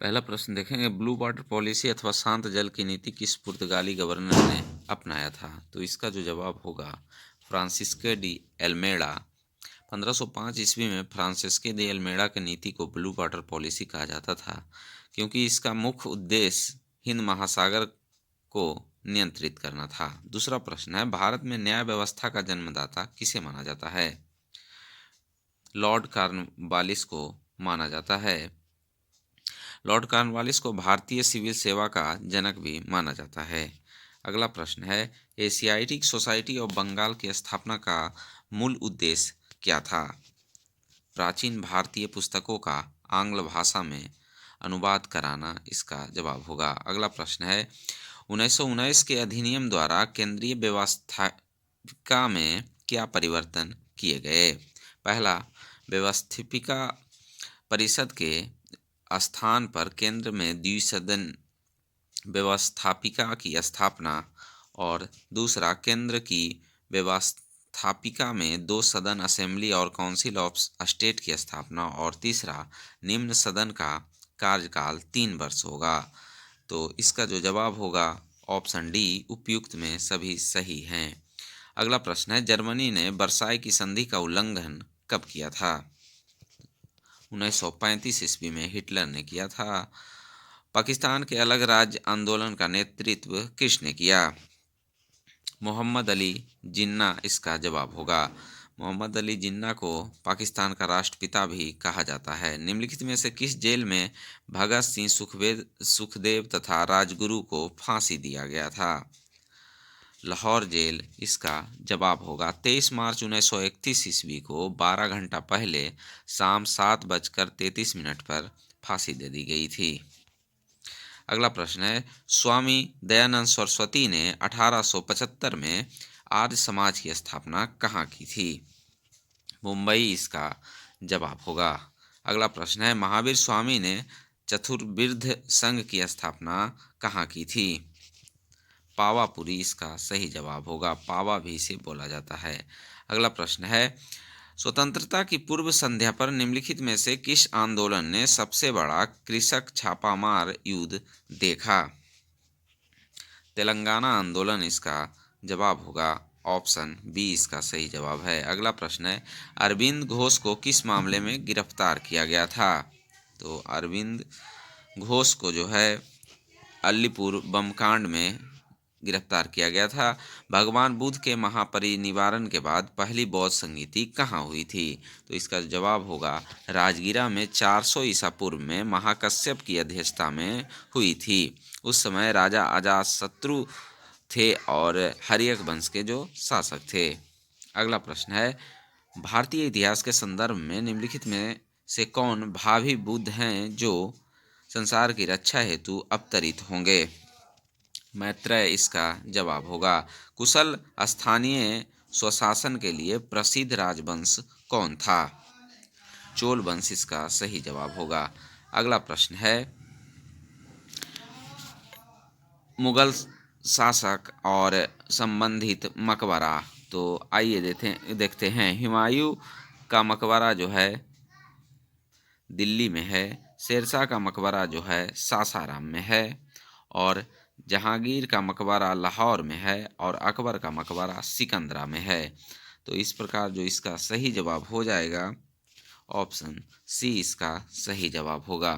पहला प्रश्न देखेंगे, ब्लू वाटर पॉलिसी अथवा शांत जल की नीति किस पुर्तगाली गवर्नर ने अपनाया था? तो इसका जो जवाब होगा फ्रांसिस्को डी एल्मेडा। 1505 ईस्वी में फ्रांसिस्को डी एल्मेडा की नीति को ब्लू वाटर पॉलिसी कहा जाता था, क्योंकि इसका मुख्य उद्देश्य हिंद महासागर को नियंत्रित करना था। दूसरा प्रश्न है, भारत में न्याय व्यवस्था का जन्मदाता किसे माना जाता है? लॉर्ड कॉर्नवालिस को माना जाता है। लॉर्ड कॉर्नवालिस को भारतीय सिविल सेवा का जनक भी माना जाता है। अगला प्रश्न है, एशियाटिक सोसाइटी ऑफ बंगाल की स्थापना का मूल उद्देश्य क्या था? प्राचीन भारतीय पुस्तकों का आंग्ल भाषा में अनुवाद कराना इसका जवाब होगा। अगला प्रश्न है, 1919 के अधिनियम द्वारा केंद्रीय व्यवस्थापिका में क्या परिवर्तन किए गए? पहला, व्यवस्थापिका परिषद के स्थान पर केंद्र में द्विसदन व्यवस्थापिका की स्थापना, और दूसरा, केंद्र की व्यवस्थापिका में 2 सदन असेंबली और काउंसिल ऑफ स्टेट की स्थापना, और तीसरा, निम्न सदन का कार्यकाल 3 वर्ष होगा। तो इसका जो जवाब होगा ऑप्शन डी, उपयुक्त में सभी सही हैं। अगला प्रश्न है, जर्मनी ने वर्साई की संधि का उल्लंघन कब किया था? 1935 ईस्वी में हिटलर ने किया था। पाकिस्तान के अलग राज्य आंदोलन का नेतृत्व किसने किया? मोहम्मद अली जिन्ना इसका जवाब होगा। मोहम्मद अली जिन्ना को पाकिस्तान का राष्ट्रपिता भी कहा जाता है। निम्नलिखित में से किस जेल में भगत सिंह, सुखदेव तथा राजगुरु को फांसी दिया गया था? लाहौर जेल इसका जवाब होगा। 23 मार्च 1931 ईस्वी को 12 घंटा पहले शाम 7:33 पर फांसी दे दी गई थी। अगला प्रश्न है, स्वामी दयानंद सरस्वती ने 1875 में आर्य समाज की स्थापना कहाँ की थी? मुंबई इसका जवाब होगा। अगला प्रश्न है, महावीर स्वामी ने चतुर्विध संघ की स्थापना कहाँ की थी? पावापुरी इसका सही जवाब होगा। पावा भी इसे बोला जाता है। अगला प्रश्न है, स्वतंत्रता की पूर्व संध्या पर निम्नलिखित में से किस आंदोलन ने सबसे बड़ा कृषक छापामार युद्ध देखा? तेलंगाना आंदोलन इसका जवाब होगा। ऑप्शन बी इसका सही जवाब है। अगला प्रश्न है, अरविंद घोष को किस मामले में गिरफ्तार किया गया था? तो अरविंद घोष को जो है अलीपुर बम कांड में गिरफ्तार किया गया था। भगवान बुद्ध के महापरिनिर्वाण के बाद पहली बौद्ध संगीति कहाँ हुई थी? तो इसका जवाब होगा राजगीरा में 400 ईसा पूर्व में महाकश्यप की अध्यक्षता में हुई थी। उस समय राजा अजातशत्रु थे और हर्यक वंश के जो शासक थे। अगला प्रश्न है, भारतीय इतिहास के संदर्भ में निम्नलिखित में से कौन भावी बुद्ध हैं जो संसार की रक्षा हेतु अवतरित होंगे? मैत्रेय इसका जवाब होगा। कुशल स्थानीय स्वशासन के लिए प्रसिद्ध राजवंश कौन था? चोल वंश इसका सही जवाब होगा। अगला प्रश्न है, मुगल शासक और संबंधित मकबरा। तो आइए देखते हैं। हुमायूं का मकबरा जो है दिल्ली में है, शेरशाह का मकबरा जो है सासाराम में है, और जहांगीर का मकबरा लाहौर में है, और अकबर का मकबरा सिकंदरा में है। तो इस प्रकार जो इसका सही जवाब हो जाएगा ऑप्शन सी इसका सही जवाब होगा।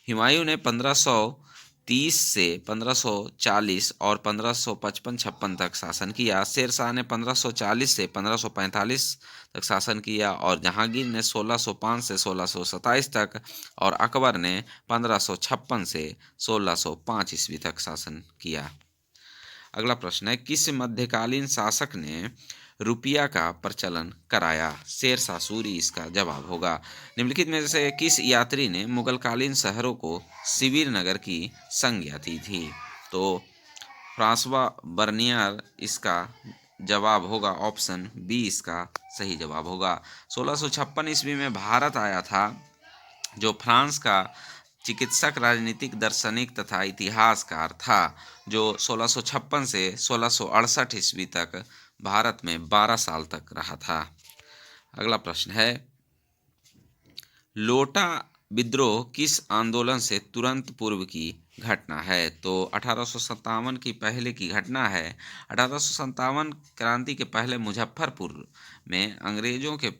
हुमायूं ने 1530 से 1540 और 1555-56 तक शासन किया। शेरशाह ने 1540 से 1545 तक शासन किया, और जहांगीर ने 1605 से 1627 तक, और अकबर ने 1556 से 1605 ईस्वी तक शासन किया। अगला प्रश्न है, किस मध्यकालीन शासक ने रुपया का प्रचलन कराया? शेरशाह सूरी इसका जवाब होगा। निम्नलिखित में से किस यात्री ने मुगलकालीन शहरों को शिविर नगर की संज्ञा दी थी? तो फ्रांसवा बर्नियर इसका जवाब होगा। ऑप्शन बी इसका सही जवाब होगा। 1656 ईस्वी में भारत आया था जो फ्रांस का चिकित्सक, राजनीतिक, दार्शनिक तथा इतिहासकार था, जो 1656 से 1668 ईस्वी तक भारत में 12 साल तक रहा था। अगला प्रश्न है, लोटा विद्रोह किस आंदोलन से तुरंत पूर्व की घटना है? तो 1857 की पहले की घटना है। 1857 क्रांति के पहले मुजफ्फरपुर में अंग्रेजों के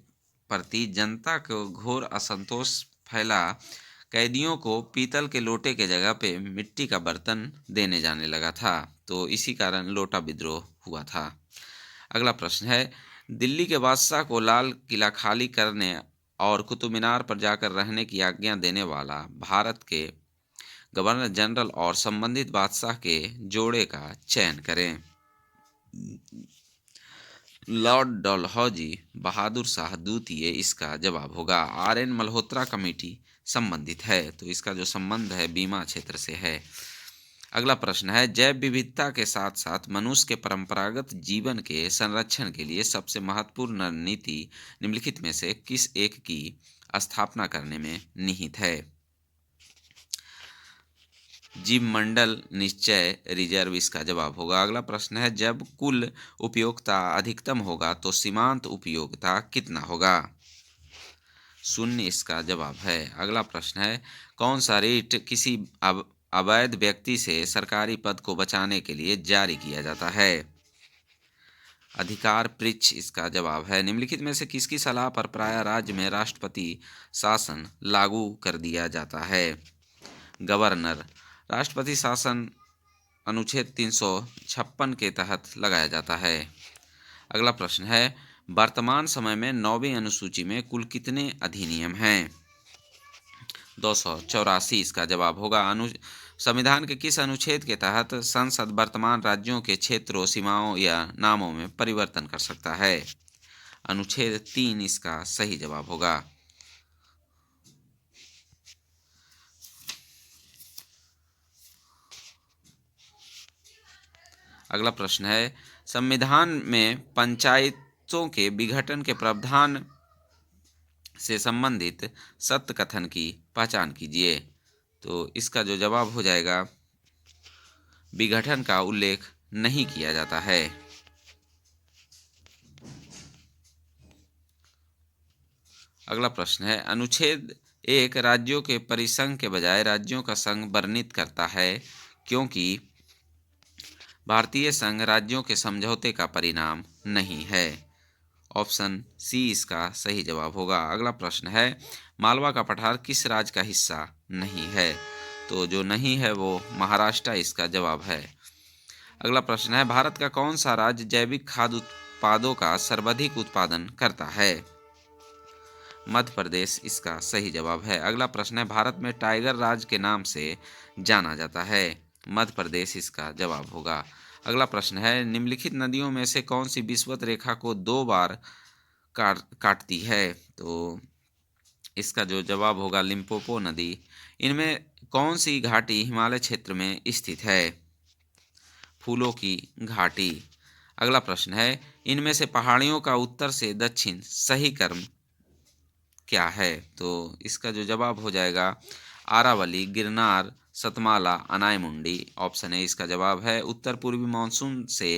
प्रति जनता को घोर असंतोष फैला। कैदियों को पीतल के लोटे के जगह पे मिट्टी का बर्तन देने जाने लगा था, तो इसी कारण लोटा विद्रोह हुआ था। अगला प्रश्न है, दिल्ली के बादशाह को लाल किला खाली करने और कुतुब मीनार पर जाकर रहने की आज्ञा देने वाला भारत के गवर्नर जनरल और संबंधित बादशाह के जोड़े का चयन करें। लॉर्ड डलहौजी बहादुर शाह द्वितीय इसका जवाब होगा। RN मल्होत्रा कमेटी संबंधित है, तो इसका जो संबंध है बीमा क्षेत्र से है। अगला प्रश्न है, जैव विविधता के साथ साथ मनुष्य के परंपरागत जीवन के संरक्षण के लिए सबसे महत्वपूर्ण रणनीति निम्नलिखित में से किस एक की स्थापना करने में निहित है? जीव मंडल निश्चय रिजर्व इसका जवाब होगा। अगला प्रश्न है, जब कुल उपयोगिता अधिकतम होगा तो सीमांत उपयोगिता कितना होगा? 0 इसका जवाब है। अगला प्रश्न है, कौन सा रिट किसी अवैध व्यक्ति से सरकारी पद को बचाने के लिए जारी किया जाता है? अधिकार पृच्छ इसका जवाब है। निम्नलिखित में से किसकी सलाह पर प्राय राज्य में राष्ट्रपति शासन लागू कर दिया जाता है? गवर्नर। राष्ट्रपति शासन अनुच्छेद 356 के तहत लगाया जाता है। अगला प्रश्न है, वर्तमान समय में 9वीं अनुसूची में कुल कितने अधिनियम हैं? 284 इसका जवाब होगा। संविधान के किस अनुच्छेद के तहत संसद वर्तमान राज्यों के क्षेत्रों, सीमाओं या नामों में परिवर्तन कर सकता है? अनुच्छेद 3 इसका सही जवाब होगा। अगला प्रश्न है, संविधान में पंचायतों के विघटन के प्रावधान से संबंधित सत्य कथन की पहचान कीजिए। तो इसका जो जवाब हो जाएगा, विघटन का उल्लेख नहीं किया जाता है। अगला प्रश्न है, अनुच्छेद 1 राज्यों के परिसंघ के बजाय राज्यों का संघ वर्णित करता है क्योंकि भारतीय संघ राज्यों के समझौते का परिणाम नहीं है। ऑप्शन सी इसका सही जवाब होगा। अगला प्रश्न है, मालवा का पठार किस राज्य का हिस्सा नहीं है? तो जो नहीं है वो महाराष्ट्र इसका जवाब है। अगला प्रश्न है, भारत का कौन सा राज्य जैविक खाद्य उत्पादों का सर्वाधिक उत्पादन करता है? मध्य प्रदेश इसका सही जवाब है। अगला प्रश्न है, भारत में टाइगर राज्य के नाम से जाना जाता है? मध्य प्रदेश इसका जवाब होगा। अगला प्रश्न है, निम्नलिखित नदियों में से कौन सी विषुवत रेखा को 2 बार काटती है? तो इसका जो जवाब होगा लिम्पोपो नदी। इनमें कौन सी घाटी हिमालय क्षेत्र में स्थित है? फूलों की घाटी। अगला प्रश्न है, इनमें से पहाड़ियों का उत्तर से दक्षिण सही क्रम क्या है? तो इसका जो जवाब हो जाएगा आरावली, गिरनार, सतमाला, अनायमुंडी। ऑप्शन ए इसका जवाब है। उत्तर पूर्वी मानसून से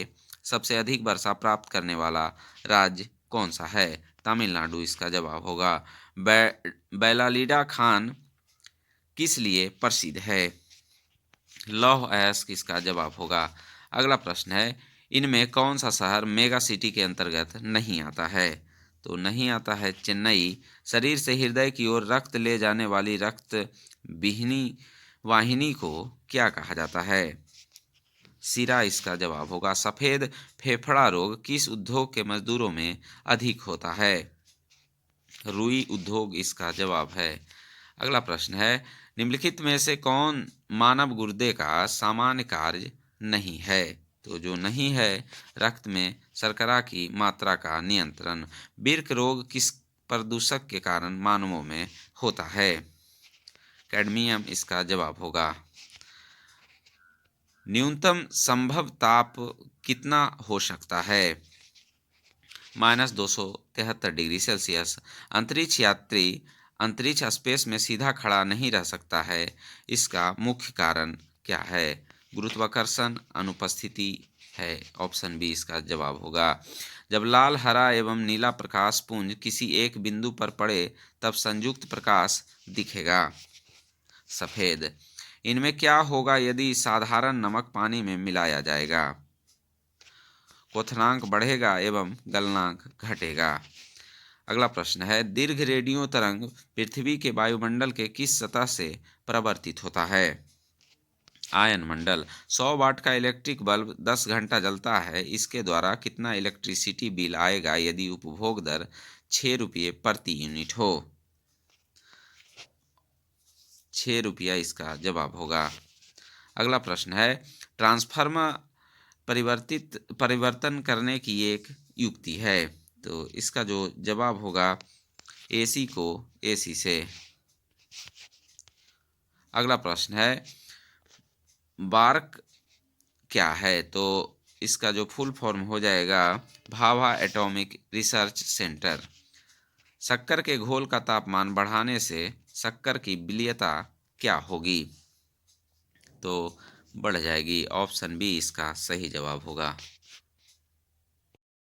सबसे अधिक वर्षा प्राप्त करने वाला राज्य कौन सा है? तमिलनाडु इसका जवाब होगा। बैलालीडा खान किस लिए प्रसिद्ध है? लौह अयस्क इसका जवाब होगा। अगला प्रश्न है, इनमें कौन सा शहर मेगा सिटी के अंतर्गत नहीं आता है? तो नहीं आता है चेन्नई। शरीर से हृदय की ओर रक्त ले जाने वाली रक्त वाहिनी को क्या कहा जाता है? सिरा इसका जवाब होगा। सफेद फेफड़ा रोग किस उद्योग के मजदूरों में अधिक होता है? रुई उद्योग इसका जवाब है। अगला प्रश्न है, निम्नलिखित में से कौन मानव गुर्दे का सामान्य कार्य नहीं है? तो जो नहीं है, रक्त में शर्करा की मात्रा का नियंत्रण। वृक्क रोग किस प्रदूषक के कारण मानवों में होता है? कैडमियम इसका जवाब होगा। न्यूनतम संभव ताप कितना हो सकता है? -273 डिग्री सेल्सियस। अंतरिक्ष यात्री अंतरिक्ष स्पेस में सीधा खड़ा नहीं रह सकता है, इसका मुख्य कारण क्या है? गुरुत्वाकर्षण, अनुपस्थिति, है। ऑप्शन बी इसका जवाब होगा। जब लाल, हरा एवं नीला प्रकाश पुंज किसी एक बिंदु पर पड़े तब संयुक्त प्रकाश दिखेगा। सफेद। इनमें क्या होगा यदि साधारण नमक पानी में मिलाया जाएगा? क्वथनांक बढ़ेगा एवं गलनांक घटेगा। अगला प्रश्न है, दीर्घ रेडियो तरंग पृथ्वी के वायुमंडल के किस सतह से परावर्तित होता है? आयन मंडल। 100 वाट का इलेक्ट्रिक बल्ब 10 घंटा जलता है, इसके द्वारा कितना इलेक्ट्रिसिटी बिल आएगा यदि उपभोग दर 6 रुपये प्रति यूनिट हो? 6 रुपया इसका जवाब होगा। अगला प्रश्न है, ट्रांसफार्मर परिवर्तन करने की एक युक्ति है, तो इसका जो जवाब होगा एसी को एसी से। अगला प्रश्न है, बार्क क्या है? तो इसका जो फुल फॉर्म हो जाएगा भाभा एटॉमिक रिसर्च सेंटर। शक्कर के घोल का तापमान बढ़ाने से शक्कर की विलेयता क्या होगी? तो बढ़ जाएगी। ऑप्शन बी इसका सही जवाब होगा।